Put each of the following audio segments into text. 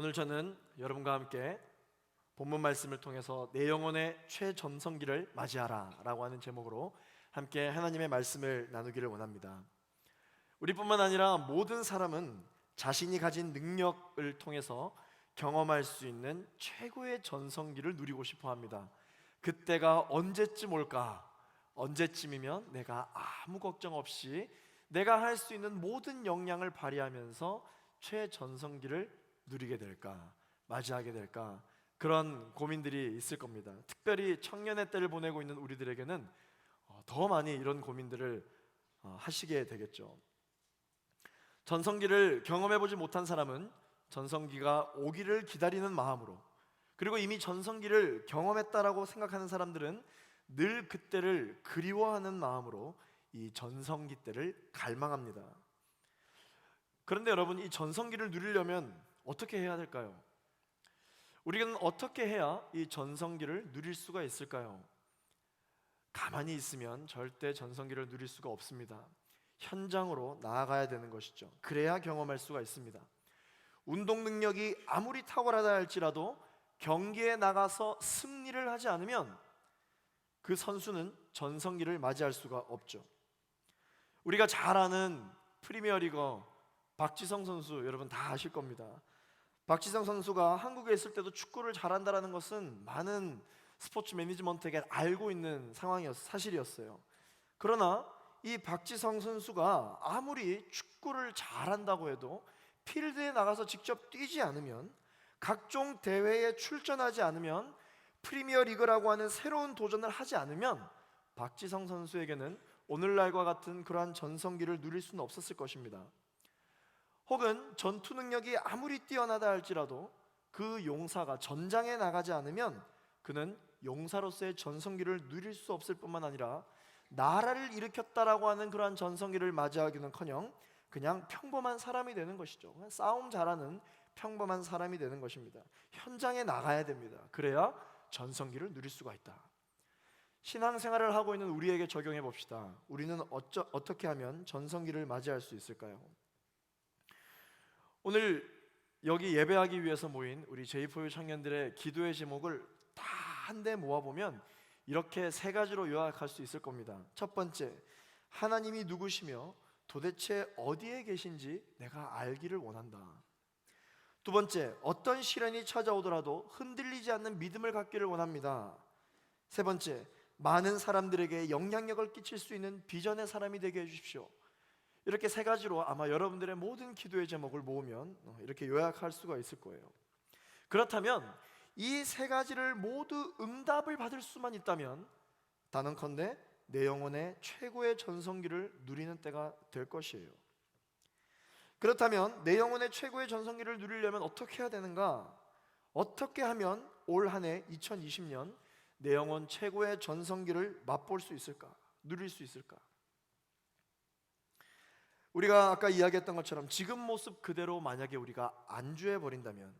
오늘 저는 여러분과 함께 본문 말씀을 통해서 내 영혼의 최전성기를 맞이하라 라고 하는 제목으로 함께 하나님의 말씀을 나누기를 원합니다. 우리뿐만 아니라 모든 사람은 자신이 가진 능력을 통해서 경험할 수 있는 최고의 전성기를 누리고 싶어 합니다. 그때가 언제쯤 올까? 언제쯤이면 내가 아무 걱정 없이 내가 할 수 있는 모든 역량을 발휘하면서 최전성기를 누리게 될까? 맞이하게 될까? 그런 고민들이 있을 겁니다. 특별히 청년의 때를 보내고 있는 우리들에게는 더 많이 이런 고민들을 하시게 되겠죠. 전성기를 경험해보지 못한 사람은 전성기가 오기를 기다리는 마음으로, 그리고 이미 전성기를 경험했다라고 생각하는 사람들은 늘 그때를 그리워하는 마음으로 이 전성기 때를 갈망합니다. 그런데 여러분, 이 전성기를 누리려면 어떻게 해야 될까요? 우리는 어떻게 해야 이 전성기를 누릴 수가 있을까요? 가만히 있으면 절대 전성기를 누릴 수가 없습니다. 현장으로 나아가야 되는 것이죠. 그래야 경험할 수가 있습니다. 운동 능력이 아무리 탁월하다 할지라도 경기에 나가서 승리를 하지 않으면 그 선수는 전성기를 맞이할 수가 없죠. 우리가 잘 아는 프리미어리거 박지성 선수, 여러분 다 아실 겁니다. 박지성 선수가 한국에 있을 때도 축구를 잘한다는 것은 많은 스포츠 매니지먼트에게 알고 있는 사실이었어요. 그러나 이 박지성 선수가 아무리 축구를 잘한다고 해도 필드에 나가서 직접 뛰지 않으면, 각종 대회에 출전하지 않으면, 프리미어 리그라고 하는 새로운 도전을 하지 않으면 박지성 선수에게는 오늘날과 같은 그러한 전성기를 누릴 수는 없었을 것입니다. 혹은 전투 능력이 아무리 뛰어나다 할지라도 그 용사가 전장에 나가지 않으면 그는 용사로서의 전성기를 누릴 수 없을 뿐만 아니라 나라를 일으켰다라고 하는 그러한 전성기를 맞이하기는커녕 그냥 평범한 사람이 되는 것이죠. 그냥 싸움 잘하는 평범한 사람이 되는 것입니다. 현장에 나가야 됩니다. 그래야 전성기를 누릴 수가 있다. 신앙생활을 하고 있는 우리에게 적용해 봅시다. 우리는 어떻게 하면 전성기를 맞이할 수 있을까요? 오늘 여기 예배하기 위해서 모인 우리 J4U 청년들의 기도의 제목을 다 한데 모아보면 이렇게 세 가지로 요약할 수 있을 겁니다. 첫 번째, 하나님이 누구시며 도대체 어디에 계신지 내가 알기를 원한다. 두 번째, 어떤 시련이 찾아오더라도 흔들리지 않는 믿음을 갖기를 원합니다. 세 번째, 많은 사람들에게 영향력을 끼칠 수 있는 비전의 사람이 되게 해주십시오. 이렇게 세 가지로 아마 여러분들의 모든 기도의 제목을 모으면 이렇게 요약할 수가 있을 거예요. 그렇다면 이 세 가지를 모두 응답을 받을 수만 있다면 단언컨대 내 영혼의 최고의 전성기를 누리는 때가 될 것이에요. 그렇다면 내 영혼의 최고의 전성기를 누리려면 어떻게 해야 되는가? 어떻게 하면 올 한 해 2020년 내 영혼 최고의 전성기를 맛볼 수 있을까? 누릴 수 있을까? 우리가 아까 이야기했던 것처럼 지금 모습 그대로 만약에 우리가 안주해 버린다면,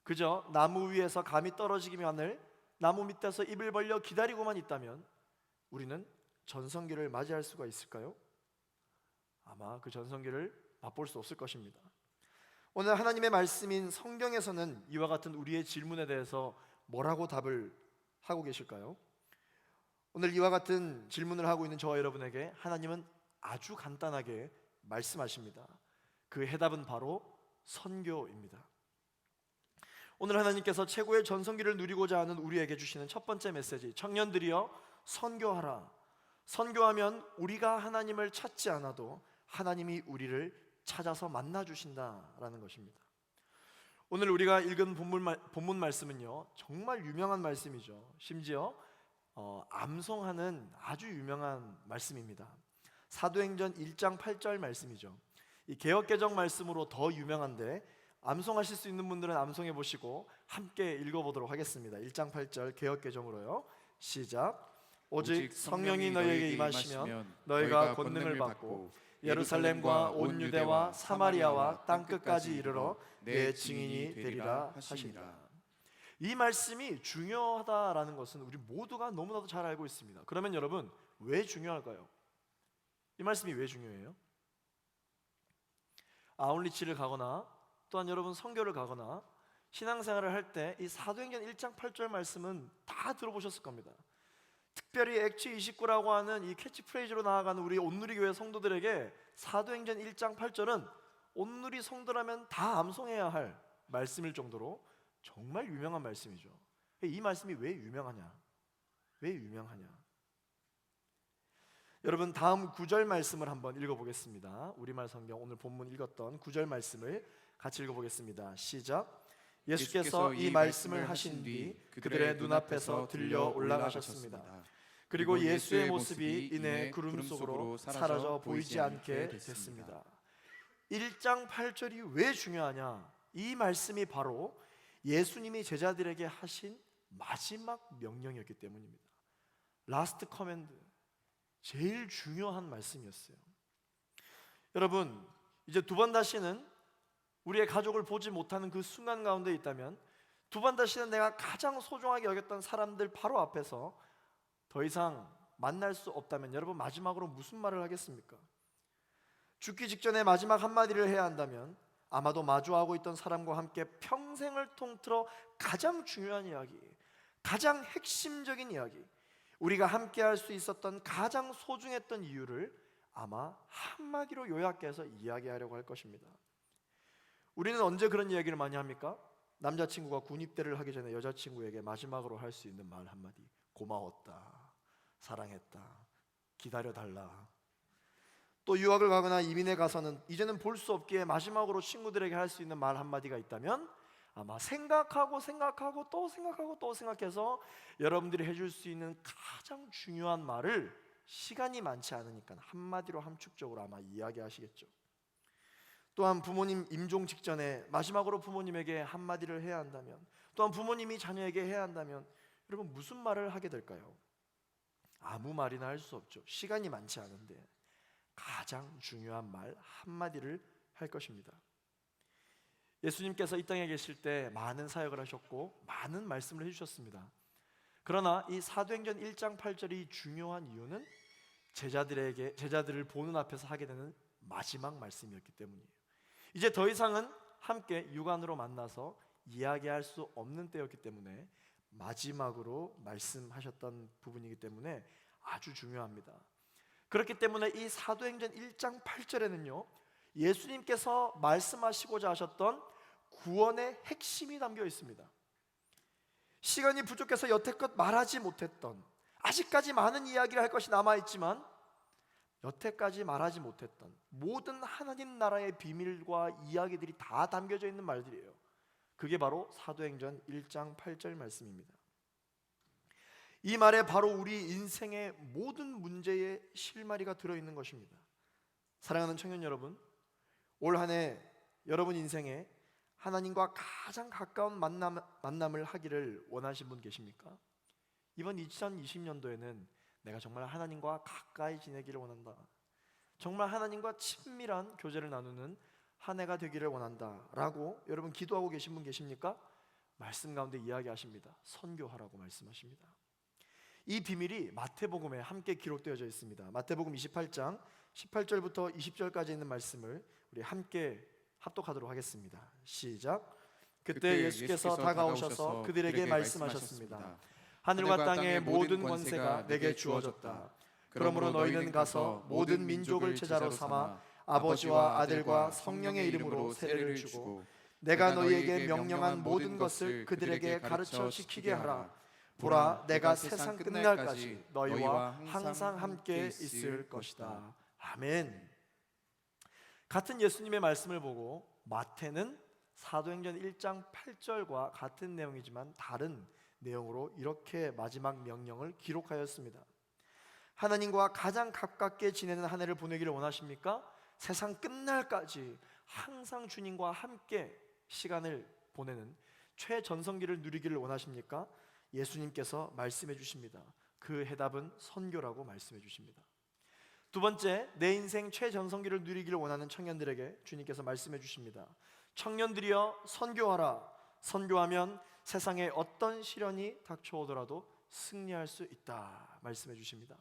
그저 나무 위에서 감이 떨어지기만을 나무 밑에서 입을 벌려 기다리고만 있다면 우리는 전성기를 맞이할 수가 있을까요? 아마 그 전성기를 맛볼 수 없을 것입니다. 오늘 하나님의 말씀인 성경에서는 이와 같은 우리의 질문에 대해서 뭐라고 답을 하고 계실까요? 오늘 이와 같은 질문을 하고 있는 저와 여러분에게 하나님은 아주 간단하게 말씀하십니다. 그 해답은 바로 선교입니다. 오늘 하나님께서 최고의 전성기를 누리고자 하는 우리에게 주시는 첫 번째 메시지, 청년들이여 선교하라. 선교하면 우리가 하나님을 찾지 않아도 하나님이 우리를 찾아서 만나 주신다라는 것입니다. 오늘 우리가 읽은 본문 말씀은요, 정말 유명한 말씀이죠. 심지어 암송하는 아주 유명한 말씀입니다. 사도행전 1장 8절 말씀이죠. 이 개역개정 말씀으로 더 유명한데 암송하실 수 있는 분들은 암송해 보시고 함께 읽어보도록 하겠습니다. 1장 8절 개역개정으로요. 시작. 오직 성령이 너희에게 임하시면 너희가 권능을 받고 예루살렘과 온 유대와 사마리아와 땅끝까지 이르러 내 증인이 되리라 하시니라. 이 말씀이 중요하다라는 것은 우리 모두가 너무나도 잘 알고 있습니다. 그러면 여러분, 왜 중요할까요? 이 말씀이 왜 중요해요? 아웃리치를 가거나 또한 여러분 선교를 가거나 신앙생활을 할 때 이 사도행전 1장 8절 말씀은 다 들어보셨을 겁니다. 특별히 액츠 29라고 하는 이 캐치프레이즈로 나아가는 우리 온누리교회 성도들에게 사도행전 1장 8절은 온누리 성도라면 다 암송해야 할 말씀일 정도로 정말 유명한 말씀이죠. 이 말씀이 왜 유명하냐? 왜 유명하냐? 여러분, 다음 9절 말씀을 한번 읽어보겠습니다. 우리말 성경 오늘 본문 읽었던 9절 말씀을 같이 읽어보겠습니다. 시작. 예수께서 이 말씀을 하신 뒤 그들의 눈앞에서 들려 올라가셨습니다. 그리고 예수의 모습이 이내 구름 속으로 사라져 보이지 않게 됐습니다. 1장 8절이 왜 중요하냐? 이 말씀이 바로 예수님이 제자들에게 하신 마지막 명령이었기 때문입니다. 라스트 커맨드, 제일 중요한 말씀이었어요. 여러분, 이제 두 번 다시는 우리의 가족을 보지 못하는 그 순간 가운데 있다면, 두 번 다시는 내가 가장 소중하게 여겼던 사람들 바로 앞에서 더 이상 만날 수 없다면 여러분, 마지막으로 무슨 말을 하겠습니까? 죽기 직전에 마지막 한마디를 해야 한다면 아마도 마주하고 있던 사람과 함께 평생을 통틀어 가장 중요한 이야기, 가장 핵심적인 이야기, 우리가 함께 할 수 있었던 가장 소중했던 이유를 아마 한마디로 요약해서 이야기하려고 할 것입니다. 우리는 언제 그런 이야기를 많이 합니까? 남자친구가 군입대를 하기 전에 여자친구에게 마지막으로 할 수 있는 말 한마디, 고마웠다, 사랑했다, 기다려달라. 또 유학을 가거나 이민에 가서는 이제는 볼 수 없기에 마지막으로 친구들에게 할 수 있는 말 한마디가 있다면 아마 생각하고 또 생각하고 또 생각해서 여러분들이 해줄 수 있는 가장 중요한 말을 시간이 많지 않으니까 한마디로 함축적으로 아마 이야기하시겠죠. 또한 부모님 임종 직전에 마지막으로 부모님에게 한마디를 해야 한다면, 또한 부모님이 자녀에게 해야 한다면 여러분 무슨 말을 하게 될까요? 아무 말이나 할 수 없죠. 시간이 많지 않은데 가장 중요한 말 한마디를 할 것입니다. 예수님께서 이 땅에 계실 때 많은 사역을 하셨고 많은 말씀을 해주셨습니다. 그러나 이 사도행전 1장 8절이 중요한 이유는 제자들을 보는 앞에서 하게 되는 마지막 말씀이었기 때문이에요. 이제 더 이상은 함께 육안으로 만나서 이야기할 수 없는 때였기 때문에 마지막으로 말씀하셨던 부분이기 때문에 아주 중요합니다. 그렇기 때문에 이 사도행전 1장 8절에는요 예수님께서 말씀하시고자 하셨던 구원의 핵심이 담겨 있습니다. 시간이 부족해서 여태껏 말하지 못했던, 아직까지 많은 이야기를 할 것이 남아있지만 여태까지 말하지 못했던 모든 하나님 나라의 비밀과 이야기들이 다 담겨져 있는 말들이에요. 그게 바로 사도행전 1장 8절 말씀입니다. 이 말에 바로 우리 인생의 모든 문제의 실마리가 들어있는 것입니다. 사랑하는 청년 여러분, 올 한 해 여러분 인생에 하나님과 가장 가까운 만남을 하기를 원하시는 분 계십니까? 이번 2020년도에는 내가 정말 하나님과 가까이 지내기를 원한다, 정말 하나님과 친밀한 교제를 나누는 한 해가 되기를 원한다 라고 여러분 기도하고 계신 분 계십니까? 말씀 가운데 이야기하십니다. 선교하라고 말씀하십니다. 이 비밀이 마태복음에 함께 기록되어져 있습니다. 마태복음 28장 18절부터 20절까지 있는 말씀을 우리 함께 합독하도록 하겠습니다. 시작. 그때 예수께서 다가오셔서 그들에게 말씀하셨습니다. 하늘과 땅의 모든 권세가 내게 주어졌다. 그러므로 너희는 가서 모든 민족을 제자로 삼아 아버지와 아들과 성령의 이름으로 세례를 주고 내가 너희에게 명령한 모든 것을 그들에게 가르쳐 지키게 하라. 보라, 내가 세상 끝날까지 너희와 항상 함께 있을 것이다. 아멘. 같은 예수님의 말씀을 보고 마태는 사도행전 1장 8절과 같은 내용이지만 다른 내용으로 이렇게 마지막 명령을 기록하였습니다. 하나님과 가장 가깝게 지내는 한 해를 보내기를 원하십니까? 세상 끝날까지 항상 주님과 함께 시간을 보내는 최전성기를 누리기를 원하십니까? 예수님께서 말씀해 주십니다. 그 해답은 선교라고 말씀해 주십니다. 두 번째, 내 인생 최전성기를 누리기를 원하는 청년들에게 주님께서 말씀해 주십니다. 청년들이여 선교하라. 선교하면 세상에 어떤 시련이 닥쳐오더라도 승리할 수 있다 말씀해 주십니다.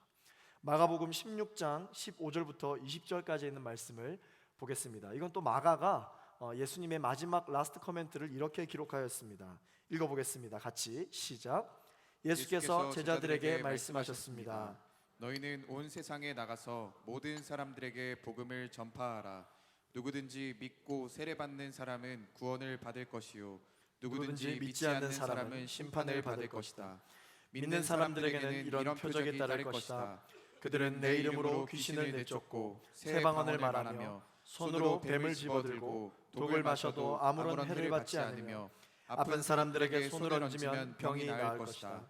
마가복음 16장 15절부터 20절까지 있는 말씀을 보겠습니다. 이건 또 마가가 예수님의 마지막 라스트 코멘트를 이렇게 기록하였습니다. 읽어보겠습니다. 같이 시작. 예수께서 제자들에게 말씀하셨습니다. 너희는 온 세상에 나가서 모든 사람들에게 복음을 전파하라. 누구든지 믿고 세례받는 사람은 구원을 받을 것이요 누구든지 믿지 않는 사람은 심판을 받을 것이다. 믿는 사람들에게는 이런 표적이 따를 것이다. 그들은 내 이름으로 귀신을 내쫓고 새 방언을 말하며 손으로 뱀을 집어들고 독을 마셔도 아무런 해를 받지 않으며 아픈 사람들에게 손을 얹으면 병이 나을 것이다.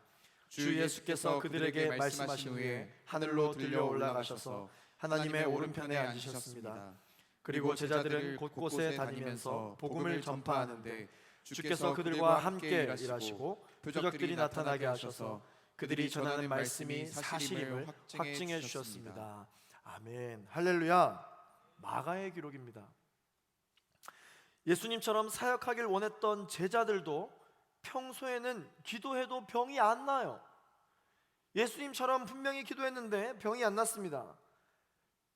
주 예수께서 그들에게 말씀하신 후에 하늘로 들려 올라가셔서 하나님의 오른편에 앉으셨습니다. 그리고 제자들은 곳곳에 다니면서 복음을 전파하는데 주께서 그들과 함께 일하시고 표적들이 나타나게 하셔서 그들이 전하는 말씀이 사실임을 확증해 주셨습니다. 아멘. 할렐루야. 마가의 기록입니다. 예수님처럼 사역하길 원했던 제자들도 평소에는 기도해도 병이 안 나요. 예수님처럼 분명히 기도했는데 병이 안 났습니다.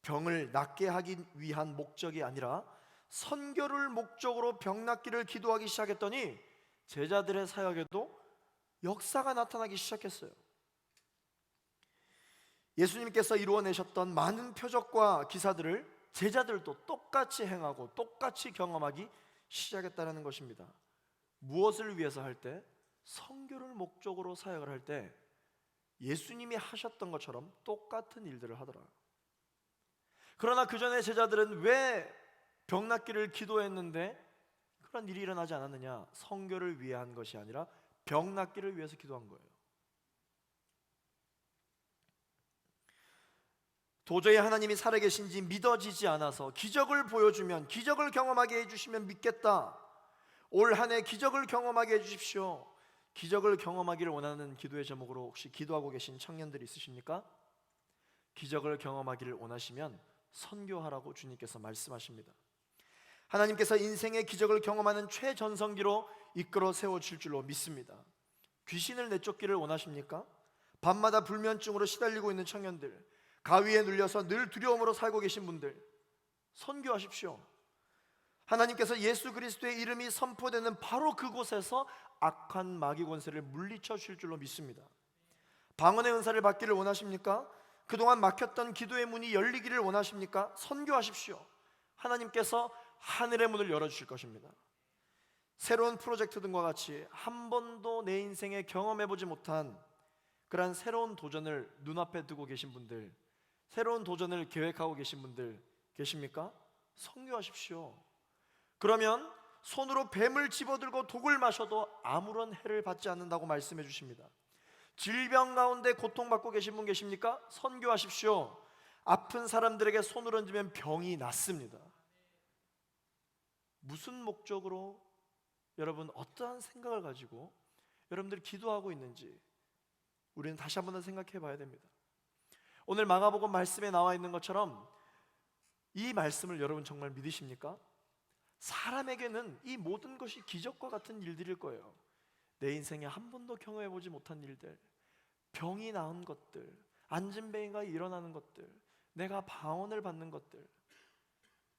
병을 낫게 하기 위한 목적이 아니라 선교를 목적으로 병 낫기를 기도하기 시작했더니 제자들의 사역에도 역사가 나타나기 시작했어요. 예수님께서 이루어내셨던 많은 표적과 기사들을 제자들도 똑같이 행하고 똑같이 경험하기 시작했다는 것입니다. 무엇을 위해서 할 때? 선교를 목적으로 사역을 할 때 예수님이 하셨던 것처럼 똑같은 일들을 하더라. 그러나 그 전에 제자들은 왜 병 낫기를 기도했는데 그런 일이 일어나지 않았느냐? 선교를 위해 한 것이 아니라 병 낫기를 위해서 기도한 거예요. 도저히 하나님이 살아계신지 믿어지지 않아서 기적을 보여주면, 기적을 경험하게 해주시면 믿겠다. 올 한 해 기적을 경험하게 해주십시오. 기적을 경험하기를 원하는 기도의 제목으로 혹시 기도하고 계신 청년들이 있으십니까? 기적을 경험하기를 원하시면 선교하라고 주님께서 말씀하십니다. 하나님께서 인생의 기적을 경험하는 최전성기로 이끌어 세워줄 줄로 믿습니다. 귀신을 내쫓기를 원하십니까? 밤마다 불면증으로 시달리고 있는 청년들, 가위에 눌려서 늘 두려움으로 살고 계신 분들, 선교하십시오. 하나님께서 예수 그리스도의 이름이 선포되는 바로 그곳에서 악한 마귀 권세를 물리쳐 주실 줄로 믿습니다. 방언의 은사를 받기를 원하십니까? 그동안 막혔던 기도의 문이 열리기를 원하십니까? 선교하십시오. 하나님께서 하늘의 문을 열어주실 것입니다. 새로운 프로젝트 등과 같이 한 번도 내 인생에 경험해보지 못한 그러한 새로운 도전을 눈앞에 두고 계신 분들, 새로운 도전을 계획하고 계신 분들 계십니까? 선교하십시오. 그러면 손으로 뱀을 집어들고 독을 마셔도 아무런 해를 받지 않는다고 말씀해 주십니다. 질병 가운데 고통받고 계신 분 계십니까? 선교하십시오. 아픈 사람들에게 손을 얹으면 병이 낫습니다. 무슨 목적으로 여러분 어떠한 생각을 가지고 여러분들이 기도하고 있는지 우리는 다시 한번 더 생각해 봐야 됩니다. 오늘 마가복음 말씀에 나와 있는 것처럼 이 말씀을 여러분 정말 믿으십니까? 사람에게는 이 모든 것이 기적과 같은 일들일 거예요. 내 인생에 한 번도 경험해보지 못한 일들, 병이 나은 것들, 안진뱅이가 일어나는 것들, 내가 방언을 받는 것들,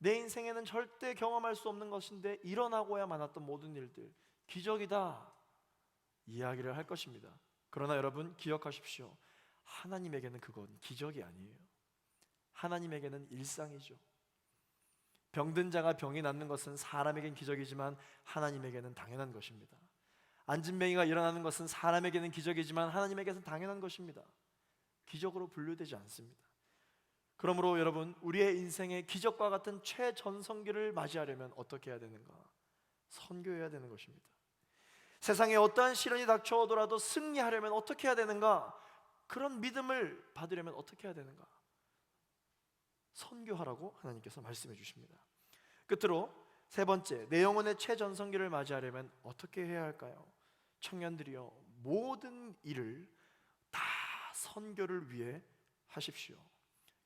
내 인생에는 절대 경험할 수 없는 것인데 일어나고야 많았던 모든 일들, 기적이다 이야기를 할 것입니다. 그러나 여러분 기억하십시오. 하나님에게는 그건 기적이 아니에요. 하나님에게는 일상이죠. 병든 자가 병이 낫는 것은 사람에겐 기적이지만 하나님에게는 당연한 것입니다. 안진뱅이가 일어나는 것은 사람에게는 기적이지만 하나님에게는 당연한 것입니다. 기적으로 분류되지 않습니다. 그러므로 여러분, 우리의 인생에 기적과 같은 최전성기를 맞이하려면 어떻게 해야 되는가? 선교해야 되는 것입니다. 세상에 어떠한 시련이 닥쳐오더라도 승리하려면 어떻게 해야 되는가? 그런 믿음을 받으려면 어떻게 해야 되는가? 선교하라고 하나님께서 말씀해 주십니다. 끝으로 세 번째, 내 영혼의 최전성기를 맞이하려면 어떻게 해야 할까요? 청년들이여, 모든 일을 다 선교를 위해 하십시오.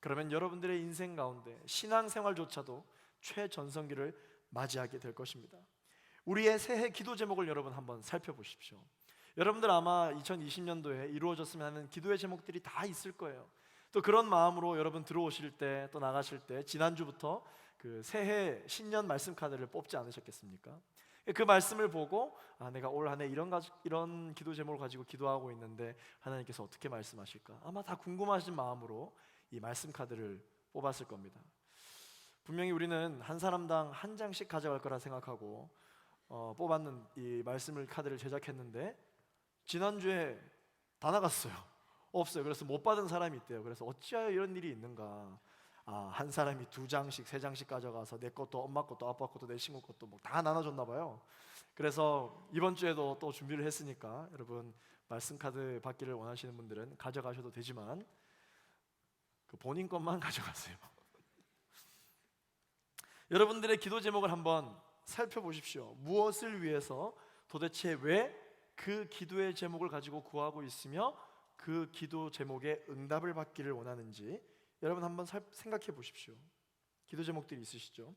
그러면 여러분들의 인생 가운데 신앙생활조차도 최전성기를 맞이하게 될 것입니다. 우리의 새해 기도 제목을 여러분 한번 살펴보십시오. 여러분들 아마 2020년도에 이루어졌으면 하는 기도의 제목들이 다 있을 거예요. 또 그런 마음으로 여러분 들어오실 때 또 나가실 때 지난주부터 그 새해 신년 말씀 카드를 뽑지 않으셨겠습니까? 그 말씀을 보고 내가 올 한 해 이런 기도 제목을 가지고 기도하고 있는데 하나님께서 어떻게 말씀하실까? 아마 다 궁금하신 마음으로 이 말씀 카드를 뽑았을 겁니다. 분명히 우리는 한 사람당 한 장씩 가져갈 거라 생각하고 뽑았는 이 말씀을 카드를 제작했는데 지난주에 다 나갔어요. 없어요. 그래서 못 받은 사람이 있대요. 그래서 어찌하여 이런 일이 있는가? 한 사람이 2장씩 3장씩 가져가서 내 것도 엄마 것도 아빠 것도 내 친구 것도 뭐 다 나눠줬나 봐요. 그래서 이번 주에도 또 준비를 했으니까 여러분 말씀 카드 받기를 원하시는 분들은 가져가셔도 되지만 그 본인 것만 가져가세요. 여러분들의 기도 제목을 한번 살펴보십시오. 무엇을 위해서 도대체 왜 그 기도의 제목을 가지고 구하고 있으며 그 기도 제목에 응답을 받기를 원하는지 여러분 한번 생각해 보십시오. 기도 제목들이 있으시죠?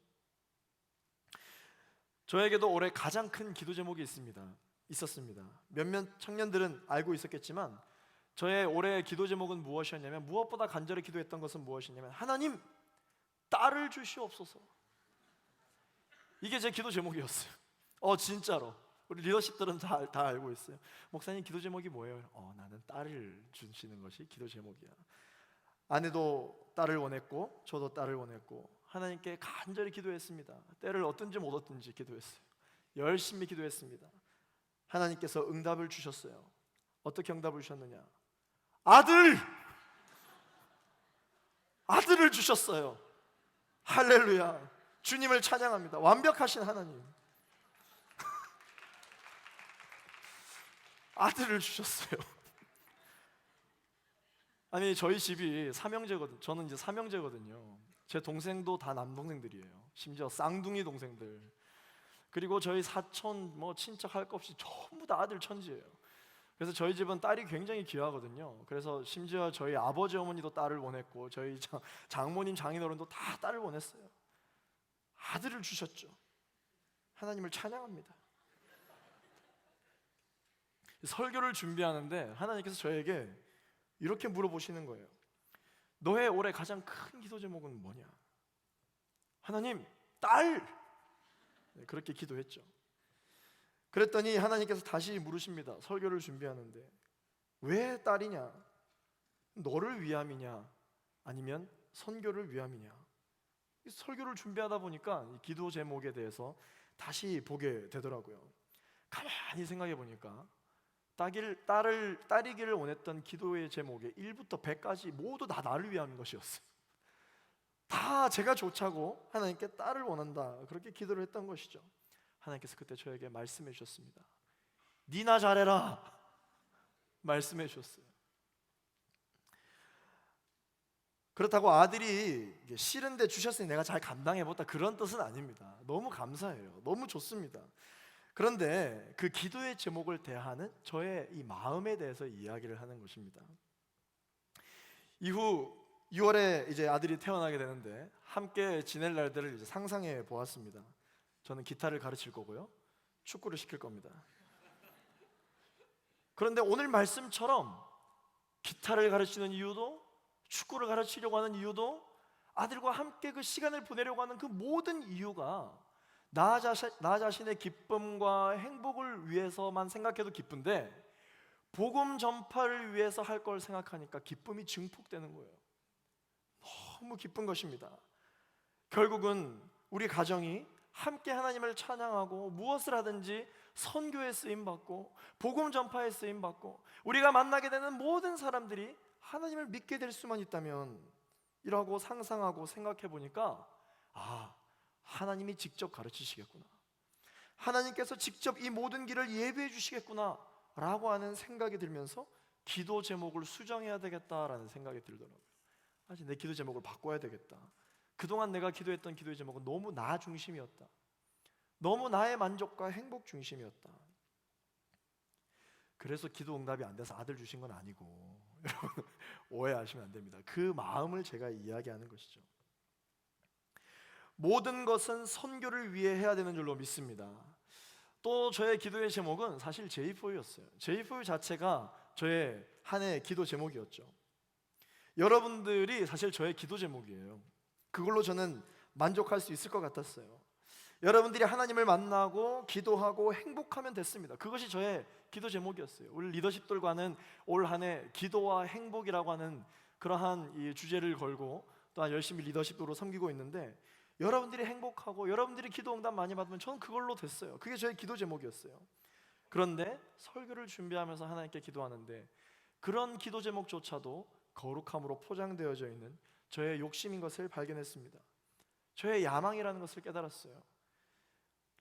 저에게도 올해 가장 큰 기도 제목이 있었습니다. 몇몇 청년들은 알고 있었겠지만 저의 올해 기도 제목은 무엇이었냐면, 무엇보다 간절히 기도했던 것은 무엇이냐면, 하나님, 딸을 주시옵소서. 이게 제 기도 제목이었어요. 진짜로 우리 리더십들은 다 알고 있어요. 목사님 기도 제목이 뭐예요? 나는 딸을 주시는 것이 기도 제목이야. 아내도 딸을 원했고 저도 딸을 원했고 하나님께 간절히 기도했습니다. 때를 얻든지 못 얻든지 기도했어요. 열심히 기도했습니다. 하나님께서 응답을 주셨어요. 어떻게 응답을 주셨느냐? 아들을 주셨어요. 할렐루야. 주님을 찬양합니다. 완벽하신 하나님. 아들을 주셨어요. 아니 저희 집이 삼형제거든요. 저는 이제 삼형제거든요. 제 동생도 다 남동생들이에요. 심지어 쌍둥이 동생들. 그리고 저희 사촌 친척 할 것 없이 전부 다 아들 천지예요. 그래서 저희 집은 딸이 굉장히 귀하거든요. 그래서 심지어 저희 아버지 어머니도 딸을 원했고 저희 장모님 장인어른도 다 딸을 원했어요. 아들을 주셨죠. 하나님을 찬양합니다. 설교를 준비하는데 하나님께서 저에게 이렇게 물어보시는 거예요. 너의 올해 가장 큰 기도 제목은 뭐냐? 하나님, 딸! 그렇게 기도했죠. 그랬더니 하나님께서 다시 물으십니다. 설교를 준비하는데 왜 딸이냐? 너를 위함이냐? 아니면 선교를 위함이냐? 설교를 준비하다 보니까 이 기도 제목에 대해서 다시 보게 되더라고요. 가만히 생각해 보니까 딸이기를 원했던 기도의 제목의 1부터 100까지 모두 다 나를 위한 것이었어요. 다 제가 좋자고 하나님께 딸을 원한다, 그렇게 기도를 했던 것이죠. 하나님께서 그때 저에게 말씀해 주셨습니다. 니나 잘해라 말씀해 주셨어요. 그렇다고 아들이 싫은데 주셨으니 내가 잘 감당해보다, 그런 뜻은 아닙니다. 너무 감사해요. 너무 좋습니다. 그런데 그 기도의 제목을 대하는 저의 이 마음에 대해서 이야기를 하는 것입니다. 이후 6월에 이제 아들이 태어나게 되는데 함께 지낼 날들을 이제 상상해 보았습니다. 저는 기타를 가르칠 거고요, 축구를 시킬 겁니다. 그런데 오늘 말씀처럼 기타를 가르치는 이유도, 축구를 가르치려고 하는 이유도, 아들과 함께 그 시간을 보내려고 하는 그 모든 이유가 나 자신의 기쁨과 행복을 위해서만 생각해도 기쁜데, 복음 전파를 위해서 할 걸 생각하니까 기쁨이 증폭되는 거예요. 너무 기쁜 것입니다. 결국은 우리 가정이 함께 하나님을 찬양하고 무엇을 하든지 선교에 쓰임받고 복음 전파에 쓰임받고 우리가 만나게 되는 모든 사람들이 하나님을 믿게 될 수만 있다면 이라고 상상하고 생각해 보니까 하나님이 직접 가르치시겠구나, 하나님께서 직접 이 모든 길을 예비해 주시겠구나 라고 하는 생각이 들면서 기도 제목을 수정해야 되겠다라는 생각이 들더라고요. 내 기도 제목을 바꿔야 되겠다. 그동안 내가 기도했던 기도의 제목은 너무 나 중심이었다. 너무 나의 만족과 행복 중심이었다. 그래서 기도 응답이 안 돼서 아들 주신 건 아니고, 여러분 오해하시면 안 됩니다. 그 마음을 제가 이야기하는 것이죠. 모든 것은 선교를 위해 해야 되는 줄로 믿습니다. 또 저의 기도의 제목은 사실 J4U였어요. J4U 자체가 저의 한 해 기도 제목이었죠. 여러분들이 사실 저의 기도 제목이에요. 그걸로 저는 만족할 수 있을 것 같았어요. 여러분들이 하나님을 만나고 기도하고 행복하면 됐습니다. 그것이 저의 기도 제목이었어요. 우리 리더십들과는 올 한 해 기도와 행복이라고 하는 그러한 이 주제를 걸고 또한 열심히 리더십으로 섬기고 있는데, 여러분들이 행복하고 여러분들이 기도 응답 많이 받으면 저는 그걸로 됐어요. 그게 저의 기도 제목이었어요. 그런데 설교를 준비하면서 하나님께 기도하는데 그런 기도 제목조차도 거룩함으로 포장되어져 있는 저의 욕심인 것을 발견했습니다. 저의 야망이라는 것을 깨달았어요.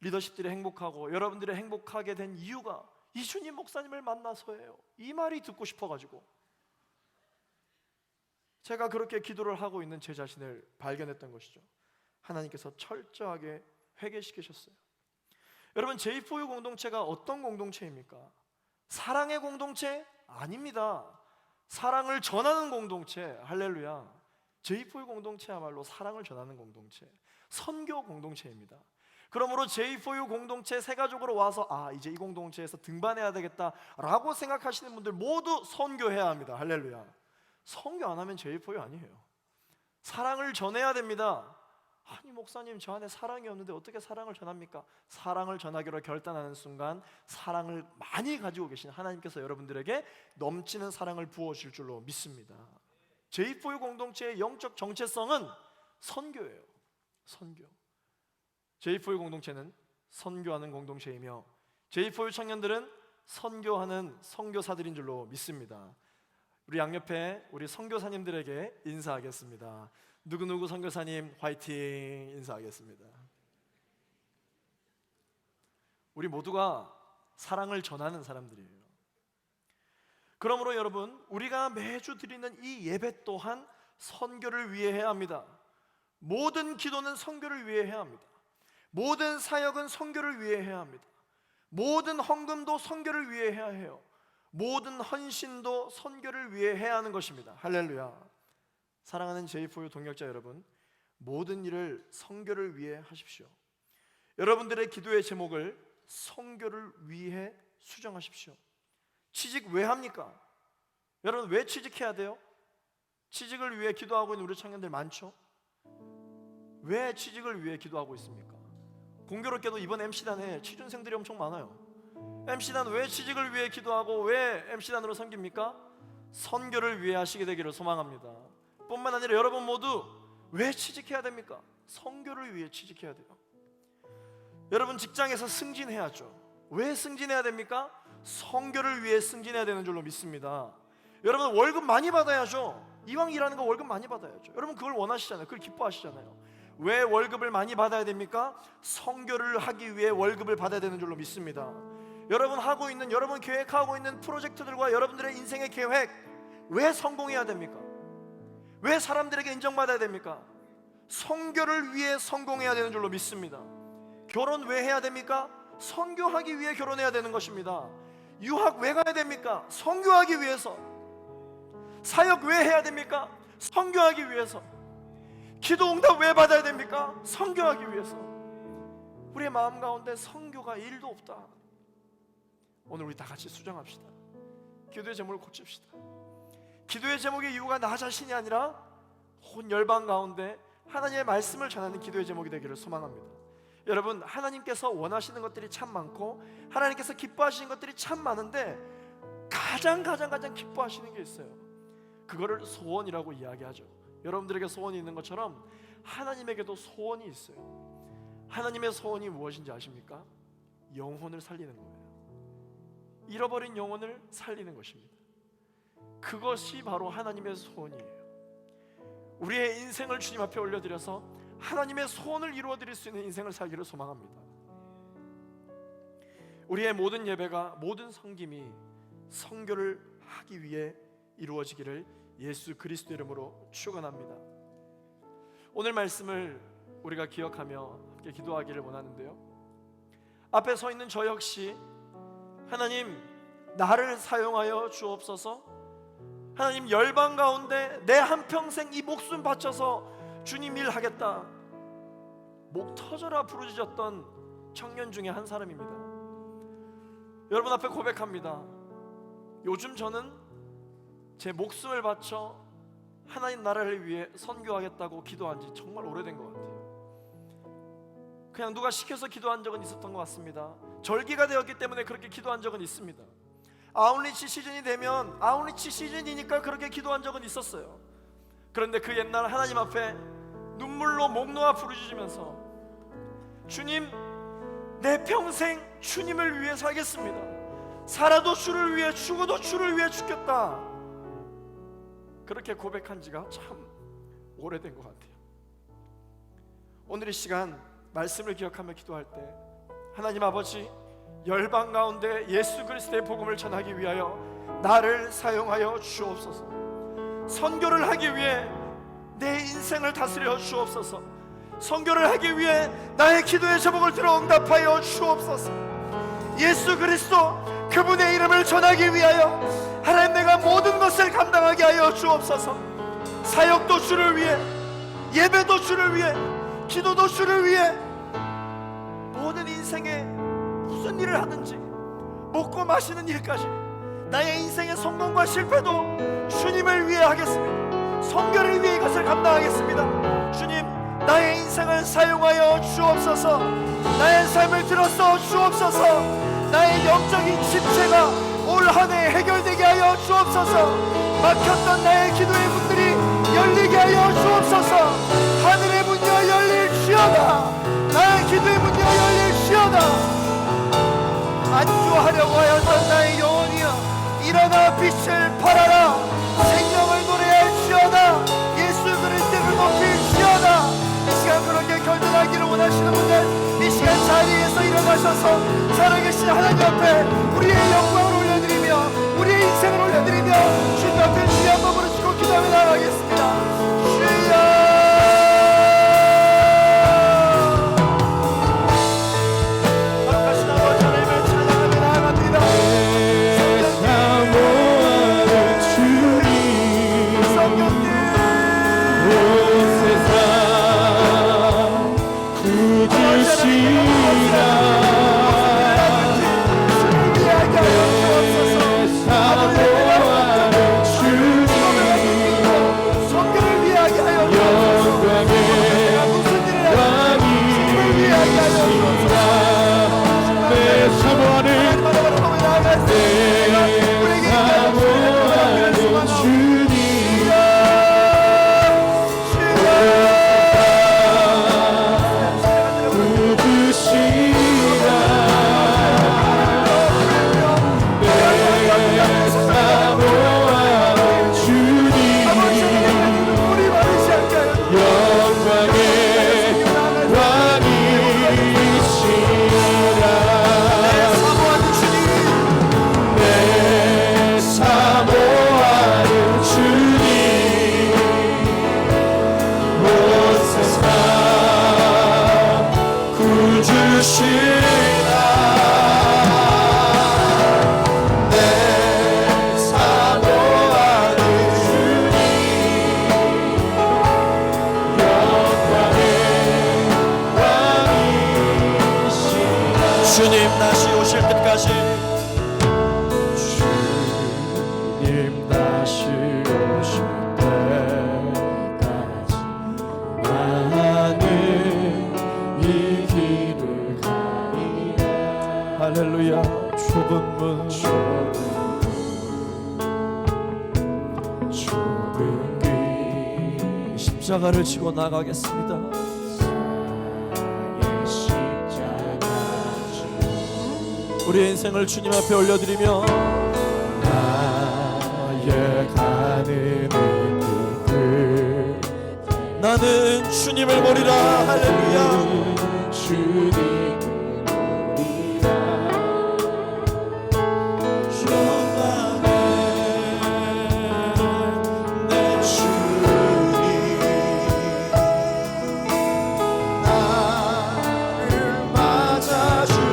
리더십들이 행복하고 여러분들이 행복하게 된 이유가 이준희 목사님을 만나서예요. 이 말이 듣고 싶어가지고 제가 그렇게 기도를 하고 있는 제 자신을 발견했던 것이죠. 하나님께서 철저하게 회개시키셨어요. 여러분, J4U 공동체가 어떤 공동체입니까? 사랑의 공동체? 아닙니다. 사랑을 전하는 공동체. 할렐루야. J4U 공동체야말로 사랑을 전하는 공동체, 선교 공동체입니다. 그러므로 J4U 공동체 새 가족으로 와서 이제 이 공동체에서 등반해야 되겠다라고 생각하시는 분들 모두 선교해야 합니다. 할렐루야. 선교 안 하면 J4U 아니에요. 사랑을 전해야 됩니다. 아니 목사님, 저 안에 사랑이 없는데 어떻게 사랑을 전합니까? 사랑을 전하기로 결단하는 순간 사랑을 많이 가지고 계신 하나님께서 여러분들에게 넘치는 사랑을 부어주실 줄로 믿습니다. J4U 공동체의 영적 정체성은 선교예요. 선교. J4U 공동체는 선교하는 공동체이며 J4U 청년들은 선교하는 선교사들인 줄로 믿습니다. 우리 양옆에 우리 선교사님들에게 인사하겠습니다. 누구누구 선교사님 화이팅 인사하겠습니다. 우리 모두가 사랑을 전하는 사람들이에요. 그러므로 여러분, 우리가 매주 드리는 이 예배 또한 선교를 위해 해야 합니다. 모든 기도는 선교를 위해 해야 합니다. 모든 사역은 선교를 위해 해야 합니다. 모든 헌금도 선교를 위해 해야 해요. 모든 헌신도 선교를 위해 해야 하는 것입니다. 할렐루야. 사랑하는 J4U 동역자 여러분, 모든 일을 선교를 위해 하십시오. 여러분들의 기도의 제목을 선교를 위해 수정하십시오. 취직 왜 합니까? 여러분, 왜 취직해야 돼요? 취직을 위해 기도하고 있는 우리 청년들 많죠? 왜 취직을 위해 기도하고 있습니까? 공교롭게도 이번 MC단에 취준생들이 엄청 많아요. MC단 왜 취직을 위해 기도하고 왜 MC단으로 섬깁니까? 선교를 위해 하시게 되기를 소망합니다. 뿐만 아니라 여러분 모두 왜 취직해야 됩니까? 선교를 위해 취직해야 돼요. 여러분, 직장에서 승진해야죠. 왜 승진해야 됩니까? 선교를 위해 승진해야 되는 줄로 믿습니다. 여러분, 월급 많이 받아야죠. 이왕 일하는 거 월급 많이 받아야죠. 여러분, 그걸 원하시잖아요. 그걸 기뻐하시잖아요. 왜 월급을 많이 받아야 됩니까? 선교를 하기 위해 월급을 받아야 되는 줄로 믿습니다. 여러분 하고 있는, 여러분 계획하고 있는 프로젝트들과 여러분들의 인생의 계획, 왜 성공해야 됩니까? 왜 사람들에게 인정받아야 됩니까? 선교를 위해 성공해야 되는 줄로 믿습니다. 결혼 왜 해야 됩니까? 선교하기 위해 결혼해야 되는 것입니다. 유학 왜 가야 됩니까? 선교하기 위해서. 사역 왜 해야 됩니까? 선교하기 위해서. 기도 응답 왜 받아야 됩니까? 선교하기 위해서. 우리의 마음 가운데 선교가 1도 없다. 오늘 우리 다 같이 수정합시다. 기도의 제목을 고칩시다. 기도의 제목의 이유가 나 자신이 아니라 온 열방 가운데 하나님의 말씀을 전하는 기도의 제목이 되기를 소망합니다. 여러분, 하나님께서 원하시는 것들이 참 많고 하나님께서 기뻐하시는 것들이 참 많은데 가장 기뻐하시는 게 있어요. 그거를 소원이라고 이야기하죠. 여러분들에게 소원이 있는 것처럼 하나님에게도 소원이 있어요. 하나님의 소원이 무엇인지 아십니까? 영혼을 살리는 거예요. 잃어버린 영혼을 살리는 것입니다. 그것이 바로 하나님의 소원이에요. 우리의 인생을 주님 앞에 올려드려서 하나님의 소원을 이루어드릴 수 있는 인생을 살기를 소망합니다. 우리의 모든 예배가, 모든 섬김이 선교를 하기 위해 이루어지기를 예수 그리스도 이름으로 축원합니다. 오늘 말씀을 우리가 기억하며 함께 기도하기를 원하는데요, 앞에 서 있는 저 역시 하나님, 나를 사용하여 주옵소서. 하나님, 열방 가운데 내 한평생 이 목숨 바쳐서 주님 일 하겠다, 목 터져라 부르짖었던 청년 중에 한 사람입니다. 여러분 앞에 고백합니다. 요즘 저는 제 목숨을 바쳐 하나님 나라를 위해 선교하겠다고 기도한 지 정말 오래된 것 같아요. 그냥 누가 시켜서 기도한 적은 있었던 것 같습니다. 절기가 되었기 때문에 그렇게 기도한 적은 있습니다. 아웃리치 시즌이 되면 아웃리치 시즌이니까 그렇게 기도한 적은 있었어요. 그런데 그 옛날 하나님 앞에 눈물로 목 놓아 부르짖으면서 주님, 내 평생 주님을 위해 살겠습니다. 살아도 주를 위해, 죽어도 주를 위해 죽겠다. 그렇게 고백한 지가 참 오래된 것 같아요. 오늘 이 시간 말씀을 기억하며 기도할 때 하나님 아버지, 열방 가운데 예수 그리스도의 복음을 전하기 위하여 나를 사용하여 주옵소서. 선교를 하기 위해 내 인생을 다스려 주옵소서. 선교를 하기 위해 나의 기도의 제목을 들어 응답하여 주옵소서. 예수 그리스도 그분의 이름을 전하기 위하여 하나님, 내가 모든 것을 감당하게 하여 주옵소서. 사역도 주를 위해, 예배도 주를 위해, 기도도 주를 위해, 모든 인생에 무슨 일을 하든지 먹고 마시는 일까지 나의 인생의 성공과 실패도 주님을 위해 하겠습니다. 선교를 위해 이것을 감당하겠습니다. 주님, 나의 인생을 사용하여 주옵소서. 나의 삶을 들어서 주옵소서. 나의 영적인 침체가 올 한 해 해결되게 하여 주옵소서. 막혔던 나의 기도의 문들이 열리게 하여 주옵소서. 하늘의 문이 열릴지어다. 나의 기도의 문이 열릴지어다. 안주하려고 하였던 나의 영혼이여, 일어나 빛을 발하라. 생명을 노래할지어다. 예수 그리스도를 높일지어다. 이 시간 그렇게 결단하기를 원하시는 분들, 이 시간 자리에서 일어나셔서 살아계신 하나님 앞에 우리의 영광을 올려드리며 우리의 인생을 올려드리며 주님 앞에 주의 한 몸으로 치고 기도하며 나가겠습니다. 주여, 주님 다시 오실 때까지, 주님 다시 오실 때까지 나는 이 길을 가리라. 할렐루야. 좁은 문, 좁은 길, 십자가를 지고 나가겠습니다. 우리의 인생을 주님 앞에 올려드리며 나의 가는 이 길, 나는 주님을 보리라. 할렐루야. 주님을 보리라. 나는 내 주님, 나를 맞아주시니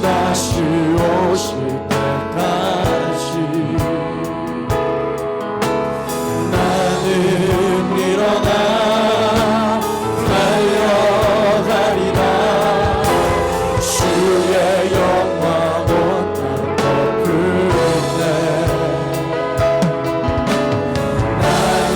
다시 오실 때까지 나는 일어나 달려가리라. 주의 영광 온땅 덮으네. 나는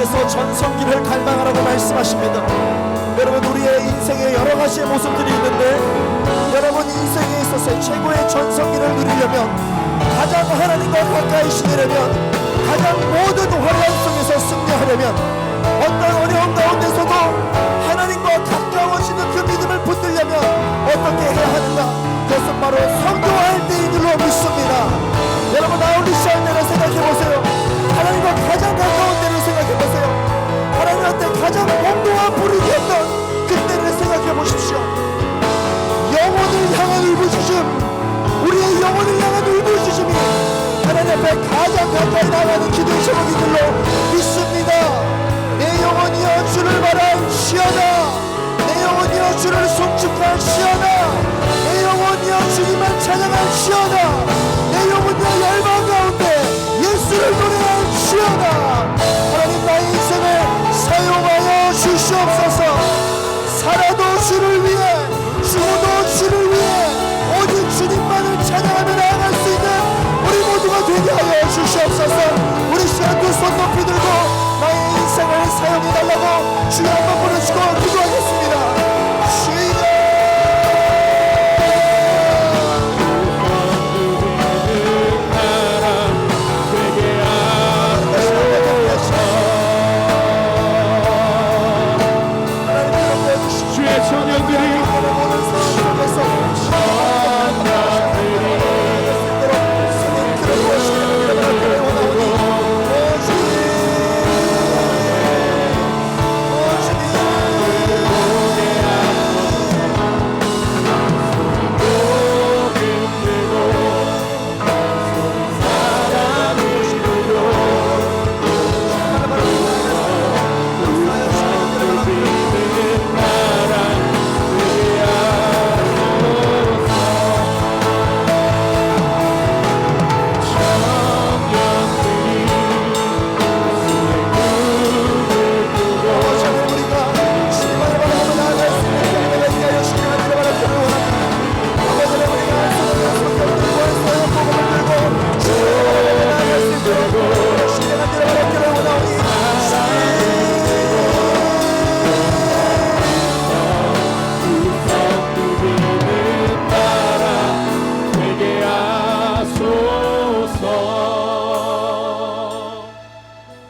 하나님께서 전성기를 갈망하라고 말씀하십니다. 여러분, 우리의 인생에 여러 가지의 모습들이 있는데 여러분 인생에 있어서 최고의 전성기를 누리려면, 가장 하나님과 가까이 지내려면, 가장 모든 환란 속에서 승리하려면, 어떤 어려움 가운데서도 하나님과 가까워지는 그 믿음을 붙들려면 어떻게 해야 하는가? 그것은 바로 성교할 때인 줄로 믿습니다. 여러분, 아울리시 할 때를 생각해보세요. 하나님과 가장 가까운 때를 생각해보세요. 하나님한테 가장 공고와 불이었던 그때를 생각해보십시오. 영혼을 향한 울부짖음, 우리의 영혼을 향한 울부짖음이 하나님 앞에 가장 가까이 나가는 기도의 제목인 줄로 믿습니다. 내 영혼이여 주를 바라시어다. 내 영혼이여 주를 송축하시어다. 내 영혼이여 주님만 찬양하시어다. 내 영혼이여 열방 가운데 예수를 노래하시어다. 하나님, 나의 인생을 사용하여 주시옵소서. 살아도 주를 위해, 죽어도 주를 위해 오직 주님만을 찬양하며 나아갈 수 있는 우리 모두가 되게 하여 주시옵소서. 우리 시간 두 손 높이 들고 나의 인생을 사용해달라고 주여 한번 부르시고 기도하겠습니다. 주여, 주의 청년들이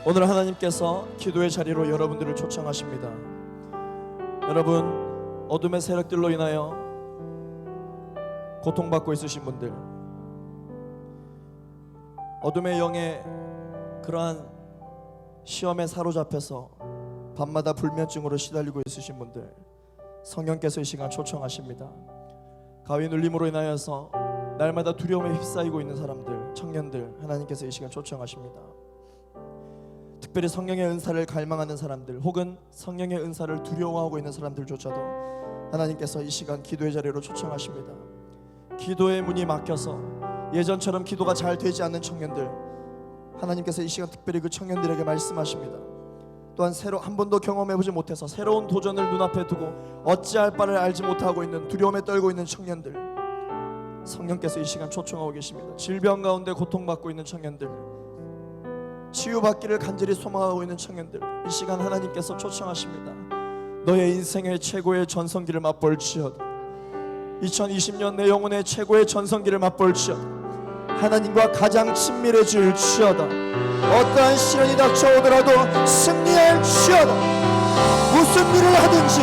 오늘 하나님께서 기도의 자리로 여러분들을 초청하십니다. 여러분, 어둠의 세력들로 인하여 고통받고 있으신 분들, 어둠의 영의 그러한 시험에 사로잡혀서 밤마다 불면증으로 시달리고 있으신 분들, 성령께서 이 시간 초청하십니다. 가위 눌림으로 인하여서 날마다 두려움에 휩싸이고 있는 사람들, 청년들, 하나님께서 이 시간 초청하십니다. 특별히 성령의 은사를 갈망하는 사람들, 혹은 성령의 은사를 두려워하고 있는 사람들조차도 하나님께서 이 시간 기도의 자리로 초청하십니다. 기도의 문이 막혀서 예전처럼 기도가 잘 되지 않는 청년들, 하나님께서 이 시간 특별히 그 청년들에게 말씀하십니다. 또한 한 번도 경험해보지 못해서 새로운 도전을 눈앞에 두고 어찌할 바를 알지 못하고 있는, 두려움에 떨고 있는 청년들, 성령께서 이 시간 초청하고 계십니다. 질병 가운데 고통받고 있는 청년들, 치유받기를 간절히 소망하고 있는 청년들, 이 시간 하나님께서 초청하십니다. 너의 인생의 최고의 전성기를 맛볼지어다. 2020년 내 영혼의 최고의 전성기를 맛볼지어다. 하나님과 가장 친밀해질지어다. 어떠한 시련이 닥쳐오더라도 승리할지어다. 무슨 일을 하든지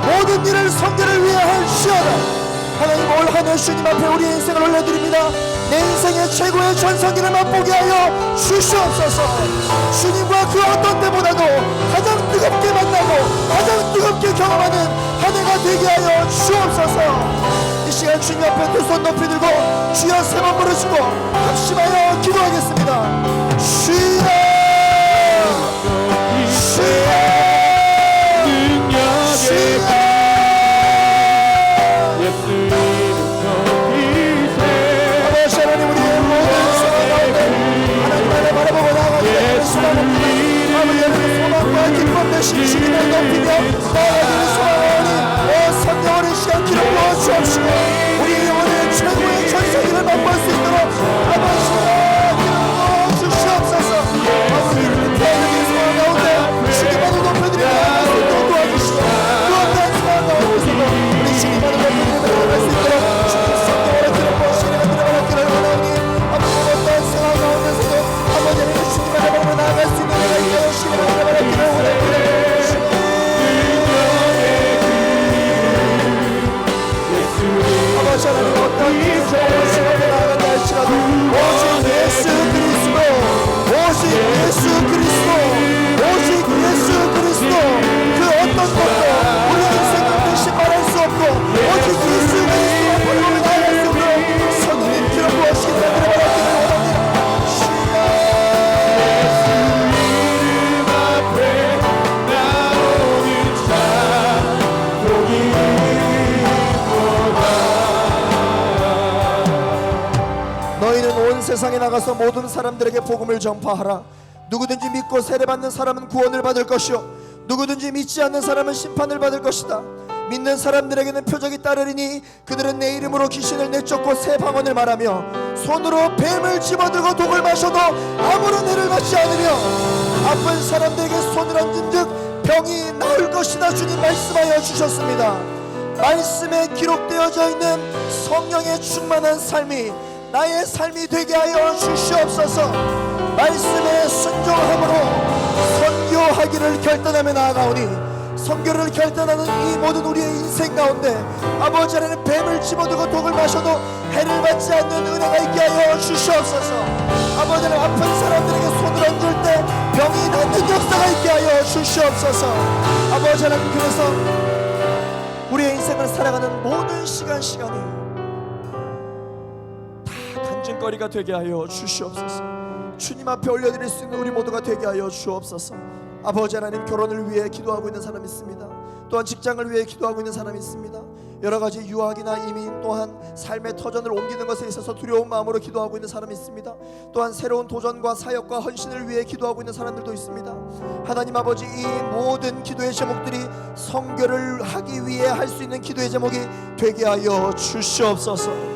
모든 일을 성결을 위해 할지어다. 하나님, 올 한 해 주님 앞에 우리의 인생을 올려드립니다. 내 인생의 최고의 전성기를 맛보게 하여 주시옵소서. 주님과 그 어떤 때보다도 가장 뜨겁게 만나고 가장 뜨겁게 경험하는 한 해가 되게 하여 주옵소서. 이 시간 주님 앞에 두 손 높이 들고 주여 세 번 부르시고 합심하여 기도하겠습니다. 주여, 주여, 주여. 하나님, 우리의 모든 소망 가운데 하나님만을 바라보고 나아가는 수많은 아버지의 소망과 기쁨 되신 주님을 높이며 나아가는 소망하오니 성령의 시간 기록 부어주옵시고 우리 영혼의 최고의 전성기를 맛볼 수 있도록 아버지가 기록 부어주시옵소서. 아버지, 태어나는 소망 가운데 나가서 모든 사람들에게 복음을 전파하라. 누구든지 믿고 세례받는 사람은 구원을 받을 것이요 누구든지 믿지 않는 사람은 심판을 받을 것이다. 믿는 사람들에게는 표적이 따르리니 그들은 내 이름으로 귀신을 내쫓고 새 방언을 말하며 손으로 뱀을 집어들고 독을 마셔도 아무런 해를 받지 않으며 아픈 사람들에게 손을 얹은즉 병이 나을 것이다. 주님 말씀하여 주셨습니다. 말씀에 기록되어져 있는 성령의 충만한 삶이 나의 삶이 되게 하여 주시옵소서. 말씀에 순종함으로 선교하기를 결단하며 나아가오니 선교를 결단하는 이 모든 우리의 인생 가운데 아버지 하나님 뱀을 집어들고 독을 마셔도 해를 받지 않는 은혜가 있게 하여 주시옵소서. 아버지 하나님 아픈 사람들에게 손을 얹을 때 병이 낫는 역사가 있게 하여 주시옵소서. 아버지 하나님 그래서 우리의 인생을 살아가는 모든 시간이 다 간증거리가 되게 하여 주시옵소서. 주님 앞에 올려드릴 수 있는 우리 모두가 되게 하여 주옵소서. 아버지 하나님 결혼을 위해 기도하고 있는 사람이 있습니다. 또한 직장을 위해 기도하고 있는 사람이 있습니다. 여러가지 유학이나 이민 또한 삶의 터전을 옮기는 것에 있어서 두려운 마음으로 기도하고 있는 사람이 있습니다. 또한 새로운 도전과 사역과 헌신을 위해 기도하고 있는 사람들도 있습니다. 하나님 아버지 이 모든 기도의 제목들이 선교를 하기 위해 할 수 있는 기도의 제목이 되게 하여 주시옵소서.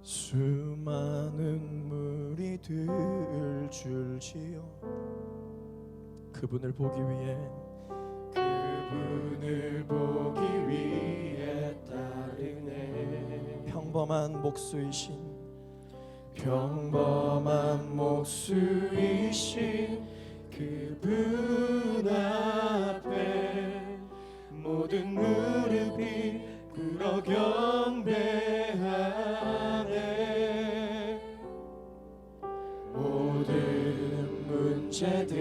수많은 무리들 줄지어 그분을 보기 위해 따르네. 평범한 목수이신 그분 앞에 모든 무릎이 꿇어 경배하네. 모든 문제들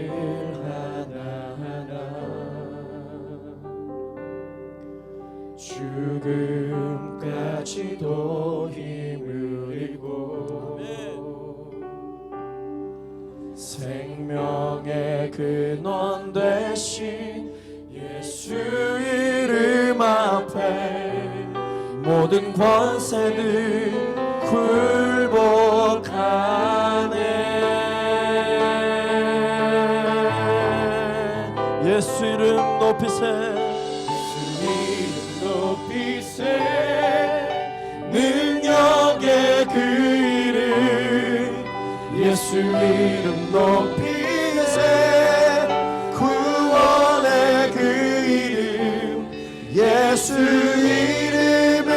하나하나 죽음까지도 힘을 잃고 생명의 근원 되신 예수 이름 앞에 모든 권세들 굴복하네. 예수 이름 높이세. 능력의 그 이름 예수 이름 높이세. 구원의 그 이름 예수 이름을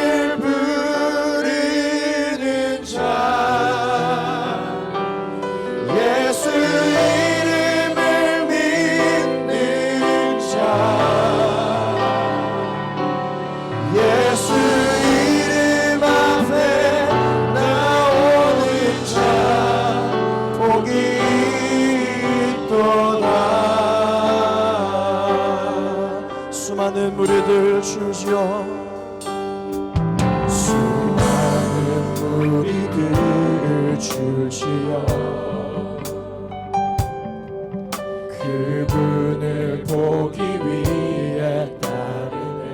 부르는 자 예수 이름을 믿는 자 예수 이름 앞에 나오는 자 복이 있도다. 수많은 무리들 주시어 수많은 무리들을 주시어 그분을 보기 위해 따르네.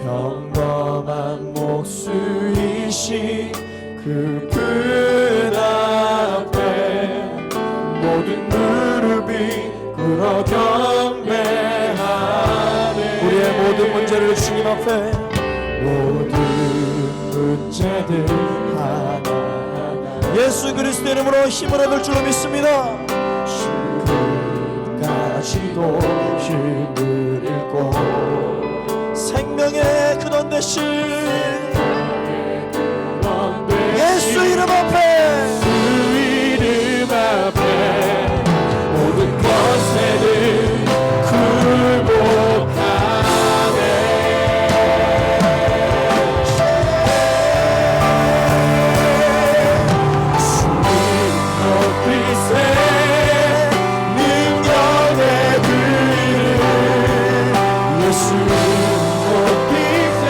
평범한 목수이신 그분 앞에 모든 무릎이 꿇어 경배하네. 우리의 모든 문제를 주님 앞에 모든 문제들 하나하나 예수 그리스도 이름으로 힘을 얻을 줄로 믿습니다. 죽음까지도 힘을 잃고 생명의 근원 되신 예수 이름 앞에 그 이름 앞에 모든 권세를 굴복하네. 주님 높이세. 능력의 그 이름 예수 높이세.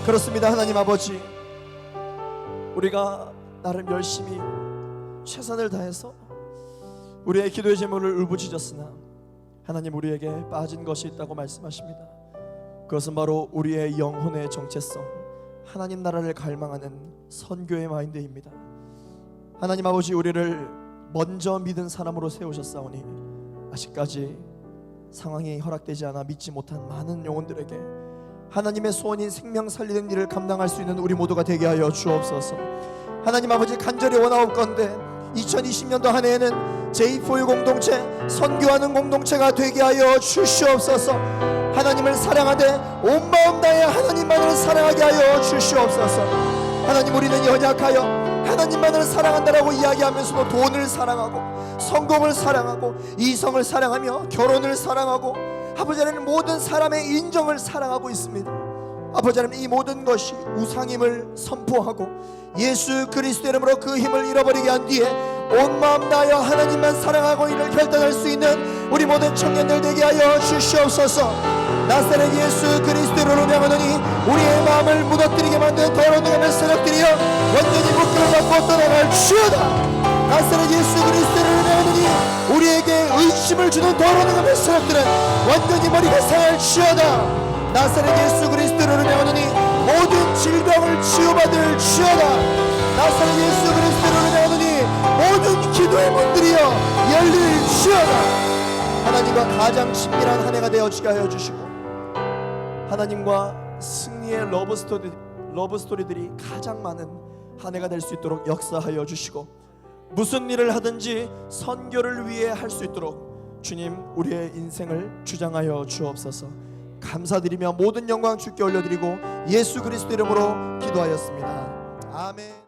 그렇습니다. 하나님 아버지, 우리가 나름 열심히 최선을 다해서 우리의 기도의 제물을 울부짖었으나 하나님, 우리에게 빠진 것이 있다고 말씀하십니다. 그것은 바로 우리의 영혼의 정체성, 하나님 나라를 갈망하는 선교의 마인드입니다. 하나님 아버지, 우리를 먼저 믿은 사람으로 세우셨사오니 아직까지 상황이 허락되지 않아 믿지 못한 많은 영혼들에게 하나님의 소원인 생명 살리는 일을 감당할 수 있는 우리 모두가 되게 하여 주옵소서. 하나님 아버지, 간절히 원하옵건대 2020년도 한 해에는 J4U 공동체, 선교하는 공동체가 되게 하여 주시옵소서. 하나님을 사랑하되 온 마음 다해 하나님만을 사랑하게 하여 주시옵소서. 하나님, 우리는 연약하여 하나님만을 사랑한다라고 이야기하면서도 돈을 사랑하고 성공을 사랑하고 이성을 사랑하며 결혼을 사랑하고 아버지 하나님 모든 사람의 인정을 사랑하고 있습니다. 아버지 하나님, 이 모든 것이 우상임을 선포하고 예수 그리스도 이름으로 그 힘을 잃어버리게 한 뒤에 온 마음 다하여 하나님만 사랑하고 이를 결단할 수 있는 우리 모든 청년들 되게 하여 주시옵소서. 나사렛 예수 그리스도로 명하노니 우리의 마음을 무너뜨리게 만든 더러운 능함의 세력들이여 완전히 묶임을 받고 떠나갈 주여다. 나사렛 예수 그리스도를 명하노니 우리에게 의심을 주는 더러운 능함의 세력들은 완전히 머리가 상할 주여다. 나사렛 예수 그리스도를 명하노니 모든 질병을 치유받을 주여다. 나사렛 예수 그리스도를 명하노니 모든 기도의 문들이여 열릴 주여다. 하나님과 가장 친밀한 한 해가 되어지게 하여 주시고 하나님과 승리의 러브스토리들이 가장 많은 한 해가 될 수 있도록 역사하여 주시고 무슨 일을 하든지 선교를 위해 할 수 있도록 주님, 우리의 인생을 주장하여 주옵소서. 감사드리며 모든 영광 주께 올려드리고 예수 그리스도 이름으로 기도하였습니다. 아멘.